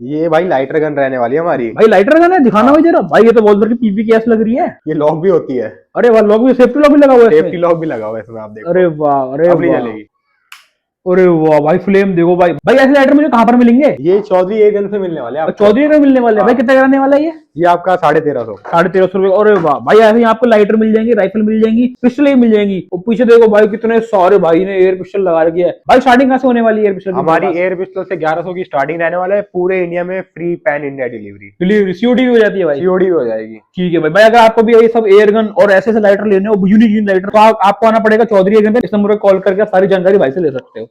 ये भाई lighter gun रहने वाली है हमारी। भाई लाइटर गन है, दिखाना हाँ। भाई जरा। भाई ये तो बहुत बड़ी पीपी की लग रही है। ये लॉक भी होती है। अरे वाह, लॉक भी, सेफ्टी लॉक भी लगा हुआ है सेफ्टी इसमें। लॉक भी लगा हुआ है इसमें, आप अरे देखो। वाह, अरे अब नहीं वाह। जलेगी। अरे वाह भाई, फ्लेम देखो भाई। भाई ऐसे लाइटर मुझे कहाँ पर मिलेंगे? ये चौधरी एयर गन से मिलने वाले हैं और आपको। चौधरी का मिलने वाले हैं भाई? हाँ। कितना कराने वाला है ये? ये आपका 1350। 1350 रुपए। अरे वाह भाई, ऐसे ही आपको लाइटर मिल जाएंगी, राइफल मिल जाएंगी, पिस्टल ही मिल जाएंगी। और पीछे देखो भाई, कितने सारे भाई ने एयर पिस्टल लगा रखी है। भाई स्टार्टिंग कहाँ से होने वाली है एयर पिस्टल की हमारी पास? एयर पिस्टल से 1100 की स्टार्टिंग रहने वाला है, पूरे इंडिया में free pan India delivery. Delivery COD भी हो जाती है भाई? सीओडी हो जाएगी। ठीक है भाई। भाई अगर आपको भी ये सब एयर गन और ऐसे ऐसे लाइटर लेने हो, यूनिक लाइटर, तो आपको आना पड़ेगा चौधरी एयर गन पे। इस नंबर पर कॉल करके सारी जानकारी भाई से ले सकते हो।